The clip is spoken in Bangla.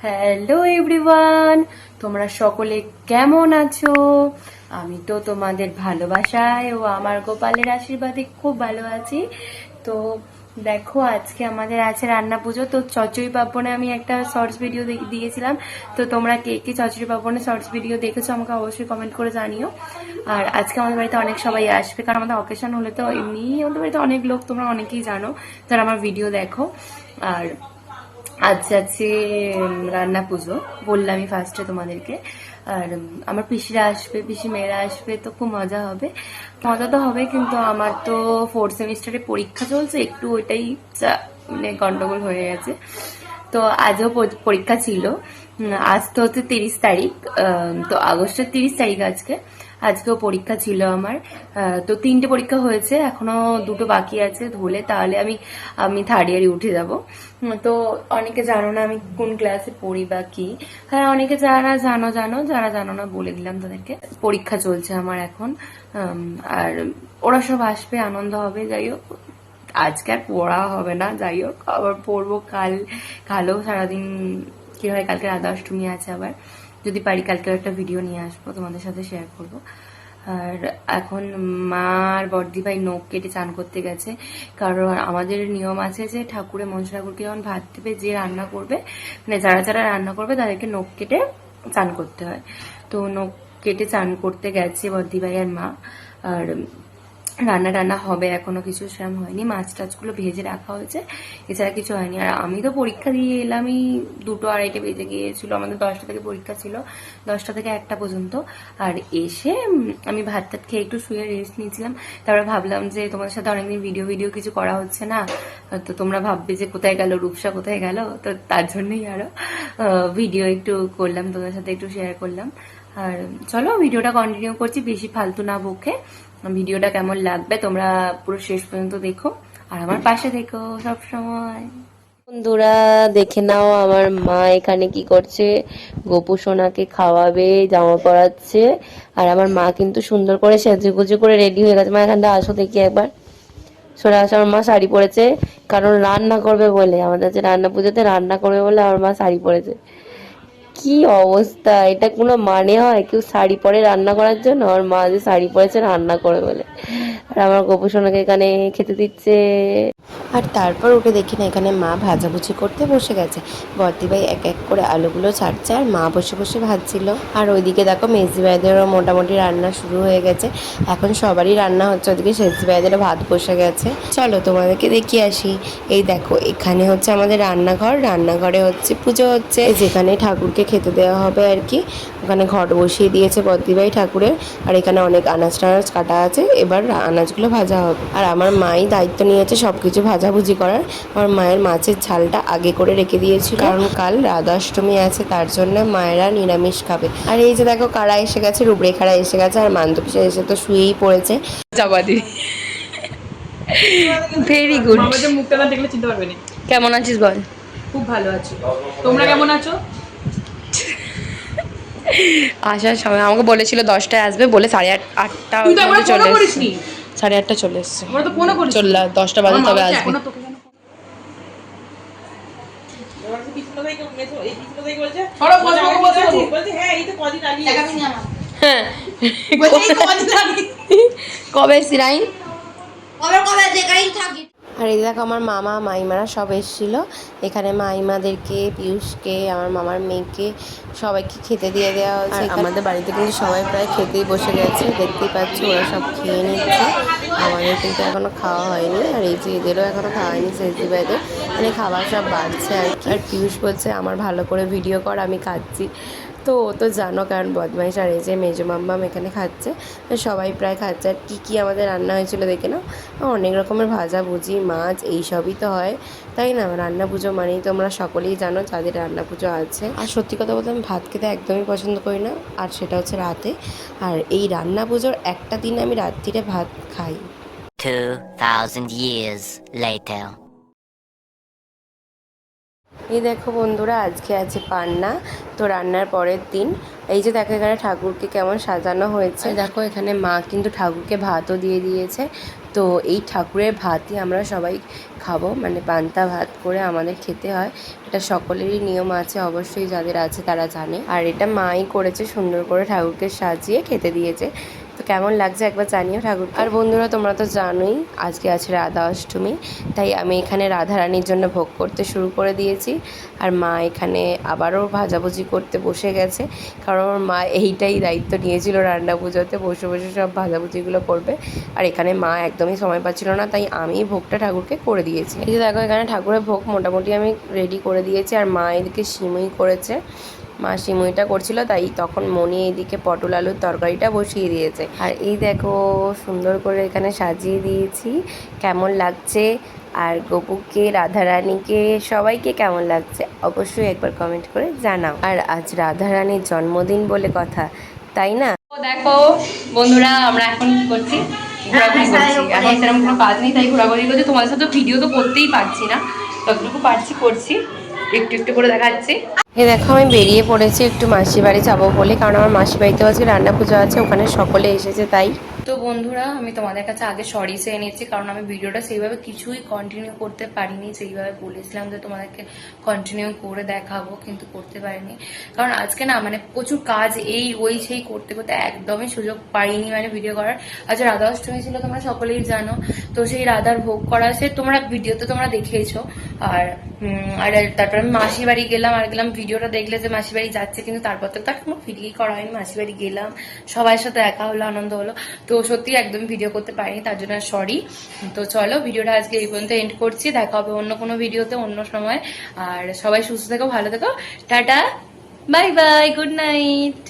হ্যালো এভরিওয়ান, তোমরা সকলে কেমন আছো? আমি তো তোমাদের ভালোবাসায় ও আমার গোপালের আশীর্বাদে খুব ভালো আছি। তো দেখো, আজকে আমাদের আছে রান্না পুজো। তো চচ্চড়ি পার্বণে আমি একটা শর্টস ভিডিও দিয়েছিলাম। তো তোমরা কে কে চচ্চড়ি পার্বণে শর্টস ভিডিও দেখেছো আমাকে অবশ্যই কমেন্ট করে জানিও। আর আজকে আমাদের বাড়িতে অনেক সবাই আসবে, কারণ আমাদের অকেশন হলে তো এমনি আমাদের বাড়িতে অনেক লোক, তোমরা অনেকেই জানো যারা আমার ভিডিও দেখো। আর আজ আছে রান্না পুজো, বললামই ফার্স্টে তোমাদেরকে। আর আমার পিসিরা আসবে, পিসি মেয়েরা আসবে, তো খুব মজা হবে। মজা তো হবে, কিন্তু আমার তো 4th সেমিস্টারে পরীক্ষা চলছে, একটু ওইটাই মানে গন্ডগোল হয়ে গেছে। তো আজও পরীক্ষা ছিল। আজ তো হচ্ছে 30 তারিখ, তো আগস্টের 30 তারিখ আজকেও পরীক্ষা ছিল আমার। তো 3টে পরীক্ষা হয়েছে, এখনো 2টো বাকি আছে, ধরলে তাহলে আমি 3rd ইয়ারে উঠে যাব। তো অনেকে জানো না আমি কোন ক্লাসে পড়ি বা কি। হ্যাঁ, অনেকে যারা জানো, যারা জানো না বলে দিলাম তাদেরকে। পরীক্ষা চলছে আমার এখন, আর ওরা সব আসবে, আনন্দ হবে। যাই হোক, আজকে আর পড়া হবে না, যাই হোক আবার পড়বো কালও সারাদিন। কি হয়, কালকে রাধা অষ্টমী আছে আবার, যদি পারি কালকেও একটা ভিডিও নিয়ে আসবো, তোমাদের সাথে শেয়ার করব। আর এখন মা আর বর্দি ভাই নখ কেটে চান করতে গেছে, কারণ আমাদের নিয়ম আছে যে ঠাকুরের মনসা ঠাকুরকে যখন ভাত দেবে, যে রান্না করবে, মানে যারা যারা রান্না করবে তাদেরকে নখ কেটে চান করতে হয়। তো নখ কেটে চান করতে গেছে বর্দি ভাই আর মা। আর রান্না টান্না হবে, এখনো কিছু সেরকম হয়নি, মাছ টাছগুলো ভেজে রাখা হয়েছে, এছাড়া কিছু হয়নি। আর আমি তো পরীক্ষা দিয়ে এলামই, 2-2:30 বেজে গিয়েছিল। আমাদের 10টা থেকে পরীক্ষা ছিল, 10টা থেকে 1টা পর্যন্ত। আর এসে আমি ভাত টাত খেয়ে একটু শুয়ে রেস্ট নিয়েছিলাম। তারপরে ভাবলাম যে তোমাদের সাথে অনেকদিন ভিডিও কিছু করা হচ্ছে না, তো তোমরা ভাববে যে কোথায় গেল রূপসা, কোথায় গেল। তো তার জন্যই আরো ভিডিও একটু করলাম, তোমাদের সাথে একটু শেয়ার করলাম। আর চলো ভিডিওটা কন্টিনিউ করছি, বেশি ফালতু না বকে। ভিডিওটা কেমন লাগবে তোমরা পুরো শেষ পর্যন্ত দেখো, আর আমার পাশে দেখো সব সময়। বন্ধুরা দেখে নাও আমার মা এখানে কি করছে, গোপু সোনাকে খাওয়াবে, জামা পরাচ্ছে। আর আমার মা কিন্তু সুন্দর করে সেজেগুজে করে রেডি হয়ে গেছে। মা এখানটা আসো দেখি একবার, সরে আসো। আমার মা শাড়ি পরেছে, কারণ রান্না করবে বলে, আমাদের যে রান্না পুজোতে রান্না করবে বলে আমার মা শাড়ি পরেছে। কি অবস্থা, এটা কোনো মানে হয়? কেউ শাড়ি পরে রান্না করার জন্য? আমার মা যে শাড়ি পরেছে রান্না করে বলে। আর আমার গোপু সোনাকে এখানে খেতে দিচ্ছে। আর তারপর ওকে দেখি না, এখানে মা ভাজাভুজি করতে বসে গেছে। বর্দি ভাই এক এক করে আলুগুলো ছাড়ছে, আর মা বসে বসে ভাজছিল। আর ওইদিকে দেখো মেজদি ভাইদেরও মোটামুটি রান্না শুরু হয়ে গেছে। এখন সবারই রান্না হচ্ছে, ওদিকে সেজদি ভাইদেরও ভাত বসে গেছে। চলো তোমাদেরকে দেখিয়ে আসি। এই দেখো, এখানে হচ্ছে আমাদের রান্নাঘরে হচ্ছে পুজো হচ্ছে, যেখানে ঠাকুরকে খেতে দেওয়া হবে আর কি। ওখানে ঘট বসিয়ে দিয়েছে বর্দি ভাই ঠাকুরের। আর এখানে অনেক আনাজ টানাজ কাটা আছে, এবার আনাজগুলো ভাজা হবে। আর আমার মাই দায়িত্ব নিয়েছে সবকিছু ভাজাভুজি করার। আমার মায়ের মাছের ঝালটা আগে করে রেখে দিয়েছিল, কারণ কাল রাধা অষ্টমী আছে, তার জন্য মায়েরা নিরামিষ খাবে। আর এই যে দেখো কারা এসে গেছে, রূপরেখারা এসে গেছে, আর মান্তপিসা এসে তো শুয়েই পড়েছে। চাপাতি ভেরি গুড। আমাদের মুখটা না দেখলে চিনতে পারবে না। কেমন আছিস বল? খুব ভালো আছি, তোমরা কেমন আছো? আসার সময় আমাকে বলেছিল 10টায় আসবে, বলে 8:30 তুই তো আমরা ফোনও করিসনি। 8:30 চলে এসছে। আমরা তো ফোনও করিসনি। চললা 10টা বাজে তবে আসবে। এখন তোকে কেন পিছনে থেকে মেসো, এই পিছনে থেকে বলছে আরে বলছে হ্যাঁ এই তো কদিন আগে দেখাবি আমার। হ্যাঁ, বলছে এই তো কদিন আগে। কবে সিরাইন? কবে দেখাই থাকি। আর এই দেখো আমার মামা মাইমারা সব এসেছিল। এখানে মাইমাদেরকে, পিয়ুষকে, আমার মামার মেয়েকে সবাইকে খেতে দিয়ে দেওয়া হয়েছে। আমাদের বাড়িতে কিন্তু সবাই প্রায় খেতেই বসে গেছে, দেখতেই পাচ্ছি ওরা সব খেয়ে নিচ্ছে। আমাদের কিন্তু এখনো খাওয়া হয়নি, আর এই যে এদেরও এখনো খাওয়া হয়নি সেজদি ভাইদের। মানে খাবার সব বাড়ছে আর কি। আর পিয়ুষ বলছে আমার ভালো করে ভিডিও কর, আমি খাচ্ছি। তো ও তো জানো, কারণ বদমাইশ। আর এই যে মেজো মাম্মাম এখানে খাচ্ছে, সবাই প্রায় খাচ্ছে। আর কী আমাদের রান্না হয়েছিল দেখে নাও, অনেক রকমের ভাজা ভুজি, মাছ, এইসবই তো হয়, তাই না? রান্না পুজো মানেই তোমরা সকলেই জানো যাদের রান্না পুজো আছে। আর সত্যি কথা বলতে আমি ভাত খেতে একদমই পছন্দ করি না, আর সেটা হচ্ছে রাতে। আর এই রান্না পুজোর একটা দিন আমি রাত্রিরে ভাত খাই। 2000 years later. এই দেখো বন্ধুরা, আজকে আছে পান্না। তো রান্নার পরের দিন এই যে দেখো এখানে ঠাকুরকে কেমন সাজানো হয়েছে। দেখো এখানে মা কিন্তু ঠাকুরকে ভাতও দিয়ে দিয়েছে। তো এই ঠাকুরের ভাতই আমরা সবাই খাবো, মানে পান্তা ভাত করে আমাদের খেতে হয়। এটা সকলেরই নিয়ম আছে, অবশ্যই যাদের আছে তারা জানে। আর এটা মাই করেছে, সুন্দর করে ঠাকুরকে সাজিয়ে খেতে দিয়েছে। তো কেমন লাগছে একবার জানিও ঠাকুর। আর বন্ধুরা তোমরা তো জানোই আজকে আছে রাধা অষ্টমী, তাই আমি এখানে রাধারানীর জন্য ভোগ করতে শুরু করে দিয়েছি। আর মা এখানে আবারও ভাজাভুজি করতে বসে গেছে, কারণ মা এইটাই দায়িত্ব নিয়েছিল রান্না পুজোতে, বসে বসে সব ভাজাভুজিগুলো করবে। আর এখানে মা একদমই সময় পাচ্ছিল না, তাই আমি ভোগটা ঠাকুরকে করে দিয়েছি। এই যে দেখো এখানে ঠাকুরের ভোগ মোটামুটি আমি রেডি করে দিয়েছি। আর মা এদিকে সিমুই করেছে, মা সিমুইটা করছিল, তাই তখন মনি এইদিকে পটল আলুর তরকারিটা বসিয়ে দিয়েছে। আর এই দেখো সুন্দর করে এখানে সাজিয়ে দিয়েছি, কেমন লাগছে। আর গপুকে, রাধারানীকে, সবাইকে কেমন লাগছে অবশ্যই একবার কমেন্ট করে জানাও। আর আজ রাধারানীর জন্মদিন বলে কথা, তাই না? দেখো বন্ধুরা আমরা এখন কি করছি, ঘোরাঘুরি করছি। এখন সেরকম কোনো কাজ নেই, তাই ঘোরাঘুরি করছি। তোমাদের সাথে ভিডিও তো করতেই পারছি না, যতটুকু পারছি করছি, একটু একটু করে দেখাচ্ছি। এ দেখো আমি বেরিয়ে পড়েছি একটু মাসির বাড়ি যাবো বলে, কারণ আমার মাসির বাড়িতেও আজকে রান্না পুজো আছে, ওখানে সকলে এসেছে তাই। তো বন্ধুরা আমি তোমাদের কাছে আগে সরি চেয়ে নিচ্ছি, কারণ আমি ভিডিওটা সেইভাবে কিছুই কন্টিনিউ করতে পারিনি, সেইভাবে বলেছিলাম যে তোমাদেরকে কন্টিনিউ করে দেখাবো, কিন্তু করতে পারিনি। কারণ আজকে না মানে প্রচুর কাজ, এই ওই সেই করতে করতে একদমই সুযোগ পাইনি মানে ভিডিও করার। আজ রাধা অষ্টমী ছিল, তোমরা সকলেই জানো। তো সেই রাধার ভোগ করা সে তোমরা ভিডিওতে তোমরা দেখেইছো। আর তারপর আমি মাসির বাড়ি গেলাম, আর গেলাম ভিডিওটা দেখলে যে মাসির বাড়ি যাচ্ছে, কিন্তু তারপর তো তার কোনো ভিডিওই করা হয়নি। মাসির বাড়ি গেলাম, সবার সাথে দেখা হলো, আনন্দ হলো। তো সত্যি একদম ভিডিও করতে পারিনি, তার জন্য সরি। তো চলো ভিডিওটা আজকে এই পর্যন্ত এন্ড করছি, দেখা হবে অন্য কোনো ভিডিওতে অন্য সময়। আর সবাই সুস্থ থেকো, ভালো থেকো, tata, bye bye, good night.